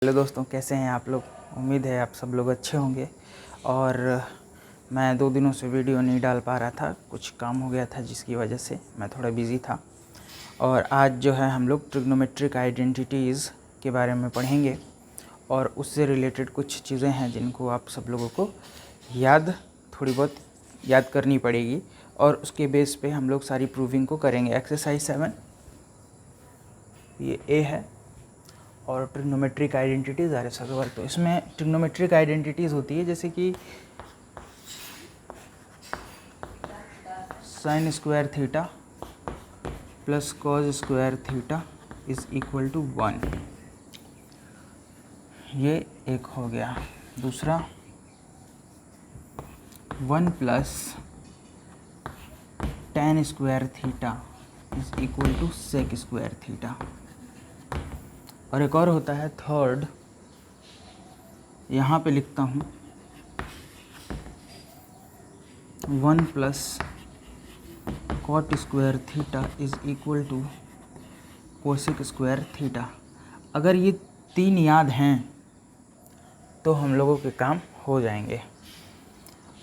Hello दोस्तों, कैसे हैं आप लोग। उम्मीद है आप सब लोग अच्छे होंगे। और मैं 2 दिनों से वीडियो नहीं डाल पा रहा था, कुछ काम हो गया था जिसकी वजह से मैं थोड़ा बिज़ी था। और आज जो है हम लोग ट्रिग्नोमेट्रिक आइडेंटिटीज़ के बारे में पढ़ेंगे और उससे रिलेटेड कुछ चीज़ें हैं जिनको आप सब लोगों को थोड़ी बहुत याद करनी पड़ेगी और उसके बेस पे हम लोग सारी प्रूविंग को करेंगे। एक्सरसाइज 7 ये ए है और trigonometric identities R S Aggarwal. तो इसमें ट्रिग्नोमेट्रिक आइडेंटिटीज़ होती है जैसे कि sine square theta plus cos square theta is equal to 1। ये एक हो गया। दूसरा 1 plus tan square theta is equal to sec square theta. और एक और होता है थर्ड, यहाँ पे लिखता हूँ 1 plus cot square theta is equal to cosec square theta. अगर ये 3 याद हैं तो हम लोगों के काम हो जाएंगे।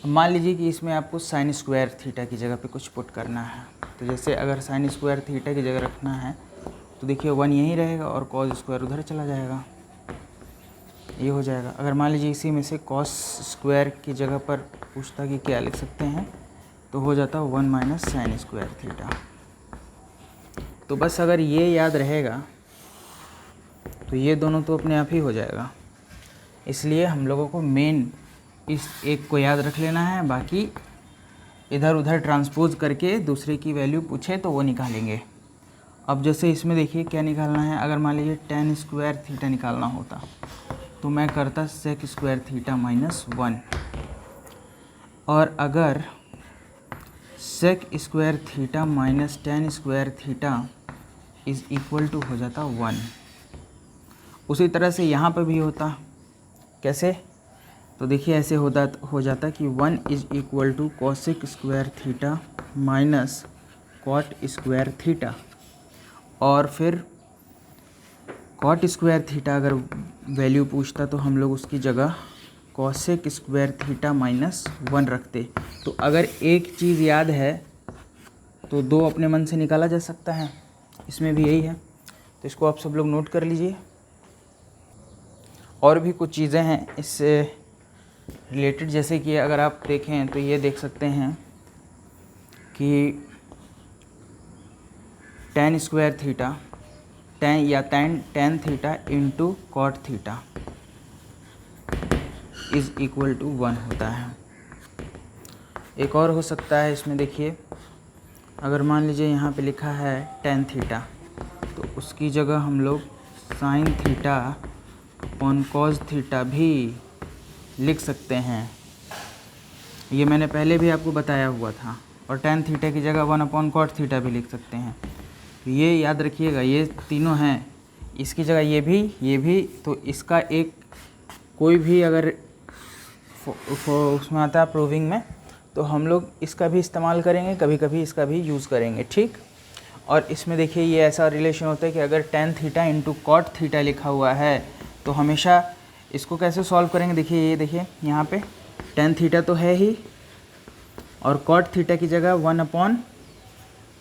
मान लीजिए कि इसमें आपको साइन स्क्वायर थीटा की जगह पे कुछ पुट करना है। तो जैसे अगर साइन स्क्वायर थीटा की जगह रखना है तो देखिए 1 यहीं रहेगा और कॉस स्क्वायर उधर चला जाएगा, ये हो जाएगा। अगर मान लीजिए इसी में से कॉस स्क्वायर की जगह पर पूछता कि क्या लिख सकते हैं तो हो जाता 1 माइनस साइन स्क्वायर थीटा। तो बस अगर ये याद रहेगा तो ये दोनों तो अपने आप ही हो जाएगा। इसलिए हम लोगों को मेन इस एक को याद रख लेना है, बाकी इधर उधर ट्रांसपोज करके दूसरे की वैल्यू पूछे तो वो निकालेंगे। अब जैसे इसमें देखिए क्या निकालना है। अगर मान लीजिए tan स्क्वायर थीटा निकालना होता तो मैं करता सेक स्क्वायर थीटा माइनस 1। और अगर sec square theta minus tan square theta is equal to हो जाता 1। उसी तरह से यहाँ पर भी होता। कैसे? तो देखिए ऐसे हो जाता कि 1 is equal to cosec square theta minus cot square theta. और फिर कॉट स्क्वायर थीटा अगर वैल्यू पूछता तो हम लोग उसकी जगह कोसेक स्क्वायर थीटा माइनस 1 रखते। तो अगर एक चीज़ याद है तो 2 अपने मन से निकाला जा सकता है। इसमें भी यही है, तो इसको आप सब लोग नोट कर लीजिए। और भी कुछ चीज़ें हैं इससे रिलेटेड, जैसे कि अगर आप देखें तो ये देख सकते हैं कि tan square theta tan theta into cot theta is equal to 1 होता है। एक और हो सकता है इसमें, देखिए अगर मान लीजिए यहाँ पे लिखा है tan थीटा तो उसकी जगह हम लोग sine theta upon cos theta भी लिख सकते हैं। ये मैंने पहले भी आपको बताया हुआ था। और tan थीटा की जगह 1 अपॉन कॉट थीटा भी लिख सकते हैं। तो ये याद रखिएगा, ये तीनों हैं। इसकी जगह ये भी तो इसका एक कोई भी अगर उसमें आता है प्रूविंग में तो हम लोग इसका भी इस्तेमाल करेंगे, कभी कभी इसका भी यूज़ करेंगे, ठीक। और इसमें देखिए ये ऐसा रिलेशन होता है कि अगर tan theta into cot theta लिखा हुआ है तो हमेशा इसको कैसे सॉल्व करेंगे। देखिए ये देखिए यहाँ पे tan थीटा तो है ही और कॉट थीटा की जगह 1 अपॉन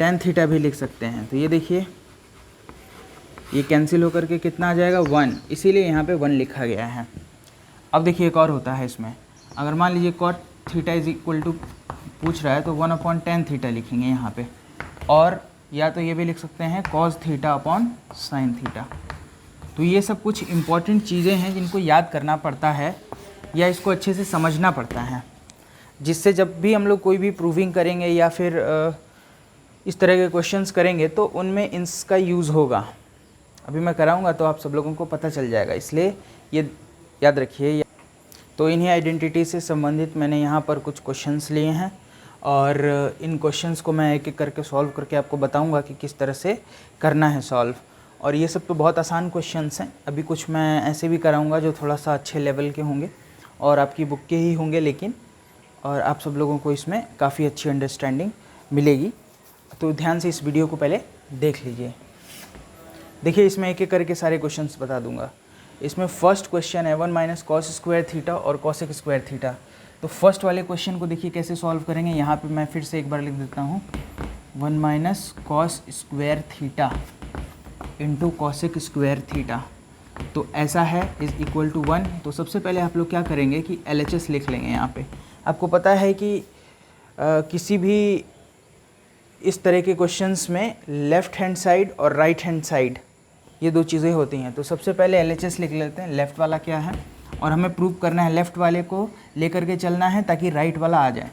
tan थीटा भी लिख सकते हैं। तो ये देखिए ये कैंसिल होकर के कितना आ जाएगा 1, इसीलिए यहाँ पे 1 लिखा गया है। अब देखिए एक और होता है इसमें, अगर मान लीजिए cot theta is equal to पूछ रहा है तो 1 अपॉन tan थीटा लिखेंगे यहाँ पे। और या तो ये भी लिख सकते हैं cos theta upon sine theta. तो ये सब कुछ इम्पॉर्टेंट चीज़ें हैं जिनको याद करना पड़ता है या इसको अच्छे से समझना पड़ता है, जिससे जब भी हम लोग कोई भी प्रूविंग करेंगे या फिर इस तरह के क्वेश्चंस करेंगे तो उनमें इसका यूज़ होगा। अभी मैं कराऊंगा तो आप सब लोगों को पता चल जाएगा, इसलिए ये याद रखिए। तो इन्हीं आइडेंटिटी से संबंधित मैंने यहाँ पर कुछ क्वेश्चंस लिए हैं और इन क्वेश्चंस को मैं एक एक करके सॉल्व करके आपको बताऊंगा कि किस तरह से करना है सॉल्व। और ये सब तो बहुत आसान क्वेश्चंस हैं। अभी कुछ मैं ऐसे भी कराऊँगा जो थोड़ा सा अच्छे लेवल के होंगे और आपकी बुक के ही होंगे, लेकिन और आप सब लोगों को इसमें काफ़ी अच्छी अंडरस्टैंडिंग मिलेगी। तो ध्यान से इस वीडियो को पहले देख लीजिए। देखिए इसमें एक एक करके सारे क्वेश्चंस बता दूंगा। इसमें फर्स्ट क्वेश्चन है 1 माइनस कॉस स्क्वायर थीटा और कॉसेक स्क्वायर थीटा। तो फर्स्ट वाले क्वेश्चन को देखिए कैसे सॉल्व करेंगे। यहाँ पे मैं फिर से एक बार लिख देता हूँ 1 minus cos square theta into cosec square theta. तो ऐसा है इज़ इक्वल टू 1। तो सबसे पहले आप लोग क्या करेंगे कि LHS लिख लेंगे। यहाँ पे आपको पता है कि किसी भी इस तरह के क्वेश्चंस में लेफ़्ट हैंड साइड और राइट हैंड साइड ये दो चीज़ें होती हैं। तो सबसे पहले LHS लिख लेते हैं, लेफ़्ट वाला क्या है, और हमें प्रूव करना है लेफ़्ट वाले को लेकर के चलना है ताकि राइट वाला आ जाए।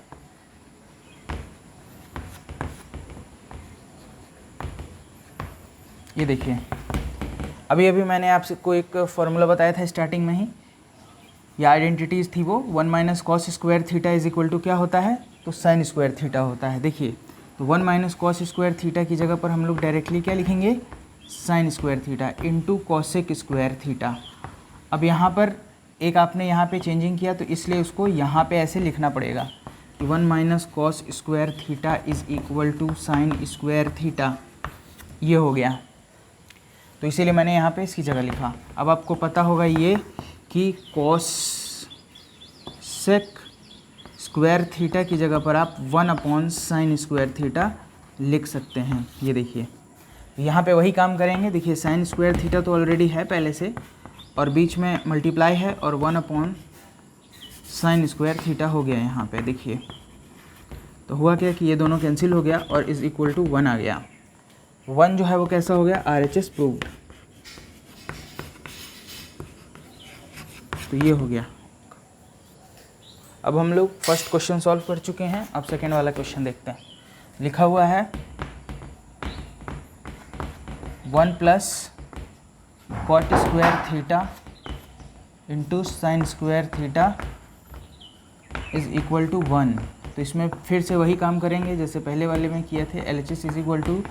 ये देखिए अभी अभी मैंने आपको एक फॉर्मूला बताया था स्टार्टिंग में ही, या आइडेंटिटीज़ थी वो 1 minus cos square theta is equal to क्या होता है, तो साइन स्क्वायर थीटा होता है। देखिए तो 1 माइनस कॉस स्क्वायर थीटा की जगह पर हम लोग डायरेक्टली क्या लिखेंगे, sign square theta into cosec square theta. अब यहाँ पर एक आपने यहाँ पे चेंजिंग किया तो इसलिए उसको यहाँ पे ऐसे लिखना पड़ेगा कि 1 minus cos square theta is equal to sine square theta. ये हो गया, तो इसीलिए मैंने यहाँ पे इसकी जगह लिखा। अब आपको पता होगा ये कि कॉस सेक स्क्वायर थीटा की जगह पर आप 1 अपॉन साइन स्क्वायर थीटा लिख सकते हैं। ये देखिए यहाँ पे वही काम करेंगे। देखिए साइन स्क्वायर थीटा तो ऑलरेडी है पहले से और बीच में मल्टीप्लाई है और 1 अपॉन साइन स्क्वायर थीटा हो गया यहाँ पे। देखिए तो हुआ क्या कि ये दोनों कैंसिल हो गया और इज़ इक्वल टू 1 आ गया। 1 जो है वो कैसा हो गया, RHS प्रूव्ड। तो ये हो गया। अब हम लोग फर्स्ट क्वेश्चन सॉल्व कर चुके हैं। अब सेकेंड वाला क्वेश्चन देखते हैं। लिखा हुआ है 1 plus cot square theta into sine square theta is equal to 1। तो इसमें फिर से वही काम करेंगे जैसे पहले वाले में किए थे। LHS is equal to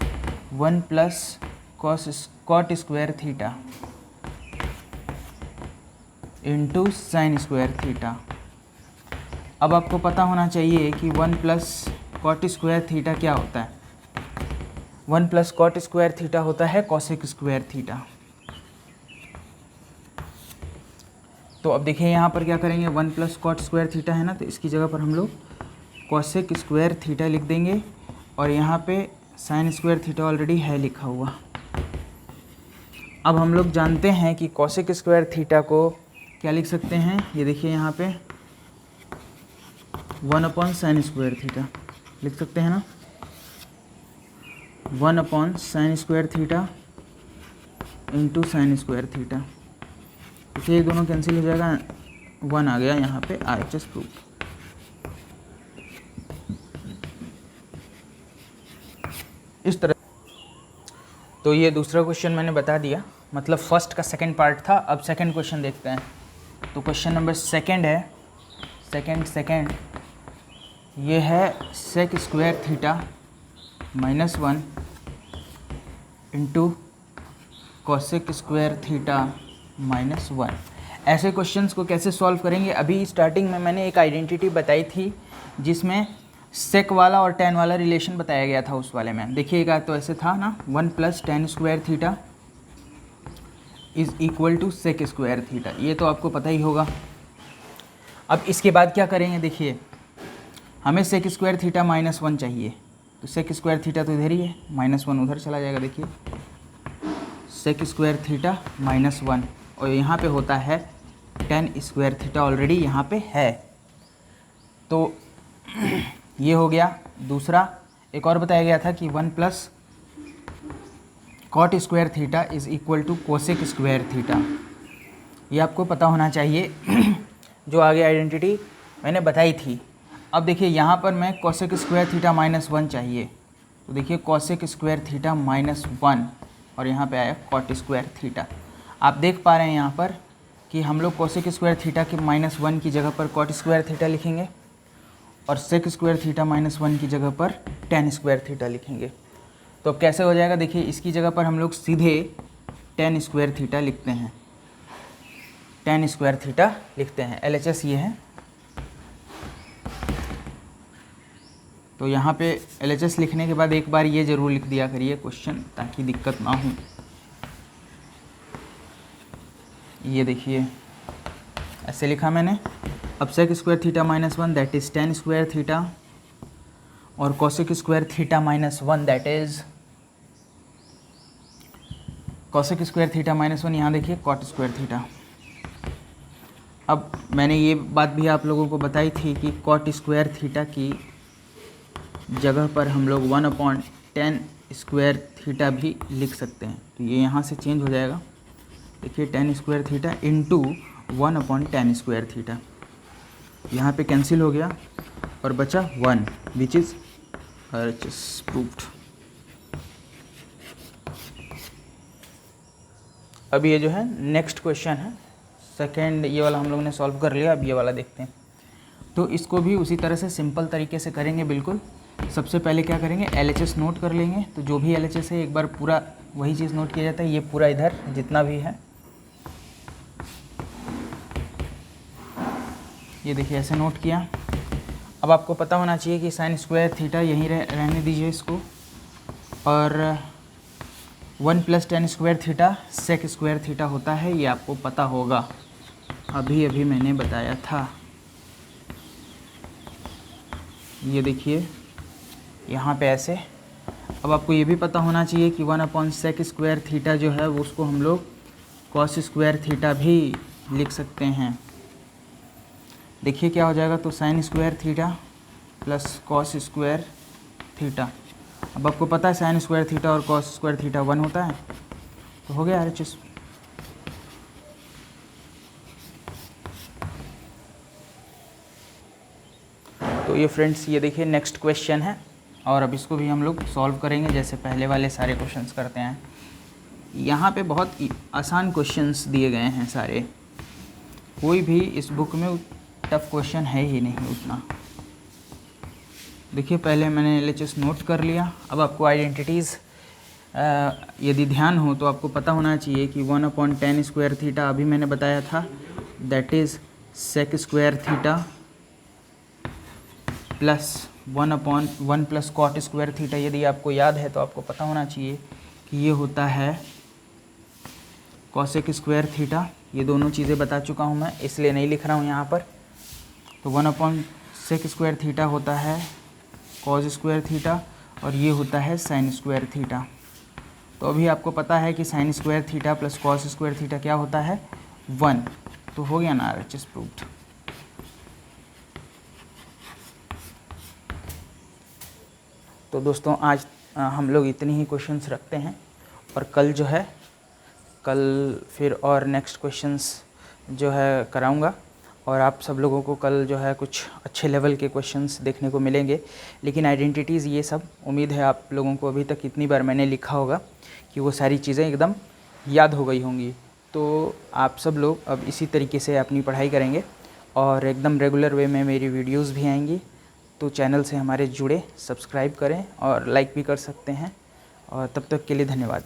1 plus cot square theta into sine square theta. अब आपको पता होना चाहिए कि 1 प्लस कॉट स्क्वायर थीटा क्या होता है। 1 प्लस कॉट स्क्वायर थीटा होता है कॉसेक स्क्वायर थीटा। तो अब देखिए यहाँ पर क्या करेंगे, 1 प्लस कॉट स्क्वायर थीटा है ना, तो इसकी जगह पर हम लोग कॉसेक स्क्वायर थीटा लिख देंगे और यहाँ पे साइन स्क्वायर थीटा ऑलरेडी है लिखा हुआ। अब हम लोग जानते हैं कि कॉसेक स्क्वायर थीटा को क्या लिख सकते हैं। ये देखिए यहाँ पे 1 अपॉन साइन स्क्वायर थीटा लिख सकते हैं ना, 1 upon sine square theta into sine square theta. इसे ये दोनों कैंसिल हो जाएगा, 1 आ गया यहाँ पे RHS प्रूफ। इस तरह। तो ये दूसरा क्वेश्चन मैंने बता दिया, मतलब फर्स्ट का सेकंड पार्ट था। अब सेकंड क्वेश्चन देखते हैं। तो क्वेश्चन नंबर सेकंड है, सेकंड ये है sec square theta minus 1 into cosec square theta minus 1। ऐसे क्वेश्चंस को कैसे सॉल्व करेंगे, अभी स्टार्टिंग में मैंने एक आइडेंटिटी बताई थी जिसमें सेक वाला और टेन वाला रिलेशन बताया गया था। उस वाले में देखिएगा तो ऐसे था ना, 1 plus tan square theta is equal to sec square theta. ये तो आपको पता ही होगा। अब इसके बाद क्या करेंगे, देखिए हमें सेक स्क्वायर थीटा माइनस 1 चाहिए, तो सेक स्क्वायर थीटा तो इधर ही है, माइनस 1 उधर चला जाएगा। देखिए सेक स्क्वायर थीटा माइनस 1 और यहाँ पे होता है टेन स्क्वायर थीटा, ऑलरेडी यहाँ पे है। तो ये हो गया। दूसरा एक और बताया गया था कि 1 plus cot square theta is equal to cosec square theta. ये आपको पता होना चाहिए। जो आगे आइडेंटिटी मैंने बताई थी। अब देखिए यहाँ पर मैं कोसेक स्क्वायर थीटा माइनस 1 चाहिए, तो देखिए कोसेक स्क्वायर थीटा माइनस 1 और यहाँ पे आया कॉट स्क्वायर थीटा। आप देख पा रहे हैं यहाँ पर कि हम लोग कोसेक स्क्वायर थीटा के माइनस 1 की जगह पर कॉट स्क्वायर थीटा लिखेंगे और सेक स्क्वायर थीटा माइनस 1 की जगह पर टेन स्क्वायर थीटा लिखेंगे। तो अब कैसे हो जाएगा, देखिए इसकी जगह पर हम लोग सीधे टेन स्क्वायर थीटा लिखते हैं, टेन स्क्वायर थीटा लिखते हैं। LHS ये है। तो यहाँ पे LHS लिखने के बाद एक बार ये ज़रूर लिख दिया करिए क्वेश्चन, ताकि दिक्कत ना हो। ये देखिए ऐसे लिखा मैंने। अब sec square theta minus 1 that is tan square theta, और cosec square theta minus 1 that is cosec square theta minus 1, यहाँ देखिए कॉट स्क्वायर थीटा। अब मैंने ये बात भी आप लोगों को बताई थी कि कॉट स्क्वायर थीटा की जगह पर हम लोग 1/10 स्क्वायर थीटा भी लिख सकते हैं। तो ये यहाँ से चेंज हो जाएगा, देखिए 10 square theta into 1/10 square theta, यहाँ पे कैंसिल हो गया और बचा 1 विच इज़ प्रूव्ड। अब ये जो है नेक्स्ट क्वेश्चन है, सेकेंड ये वाला हम लोगों ने सॉल्व कर लिया। अब ये वाला देखते हैं। तो इसको भी उसी तरह से सिंपल तरीके से करेंगे बिल्कुल। सबसे पहले क्या करेंगे, LHS नोट कर लेंगे। तो जो भी LHS है एक बार पूरा वही चीज़ नोट किया जाता है। ये पूरा इधर जितना भी है ये देखिए ऐसे नोट किया। अब आपको पता होना चाहिए कि साइन स्क्वायर थीटा यहीं रहने दीजिए इसको, और 1+10 square theta sec square theta होता है, ये आपको पता होगा, अभी अभी मैंने बताया था। ये देखिए यहाँ पे ऐसे। अब आपको ये भी पता होना चाहिए कि 1/sec स्क्वायर थीटा जो है वो उसको हम लोग कॉस स्क्वायर थीटा भी लिख सकते हैं। देखिए क्या हो जाएगा, तो sign square theta plus cos square theta. अब आपको पता है साइन स्क्वायर थीटा और कॉस स्क्वायर थीटा 1 होता है, तो हो गया RHS। तो ये फ्रेंड्स ये देखिए नेक्स्ट क्वेश्चन है, और अब इसको भी हम लोग सॉल्व करेंगे जैसे पहले वाले सारे क्वेश्चंस करते हैं। यहाँ पे बहुत आसान क्वेश्चंस दिए गए हैं सारे, कोई भी इस बुक में टफ क्वेश्चन है ही नहीं उतना। देखिए पहले मैंने LHS नोट कर लिया। अब आपको आइडेंटिटीज़ यदि ध्यान हो तो आपको पता होना चाहिए कि 1/10 स्क्वायर थीटा अभी मैंने बताया था, that is sec square theta plus 1/1 plus cot square theta. यदि आपको याद है तो आपको पता होना चाहिए कि ये होता है कॉसेक स्क्वायर थीटा। ये दोनों चीज़ें बता चुका हूँ मैं, इसलिए नहीं लिख रहा हूँ यहाँ पर। तो 1/sec स्क्वायर थीटा होता है कॉज स्क्वायर थीटा, और ये होता है साइन स्क्वायर थीटा। तो अभी आपको पता है कि sine square theta plus cos square theta क्या होता है, 1। तो हो गया ना RHS प्रूव्ड। तो दोस्तों आज हम लोग इतनी ही क्वेश्चंस रखते हैं, और कल जो है फिर और नेक्स्ट क्वेश्चंस जो है कराऊंगा, और आप सब लोगों को कल जो है कुछ अच्छे लेवल के क्वेश्चंस देखने को मिलेंगे। लेकिन आइडेंटिटीज़ ये सब उम्मीद है आप लोगों को अभी तक इतनी बार मैंने लिखा होगा कि वो सारी चीज़ें एकदम याद हो गई होंगी। तो आप सब लोग अब इसी तरीके से अपनी पढ़ाई करेंगे, और एकदम रेगुलर वे में मेरी वीडियोज़ भी आएंगी। तो चैनल से हमारे जुड़े, सब्सक्राइब करें और लाइक भी कर सकते हैं। और तब तक के लिए धन्यवाद।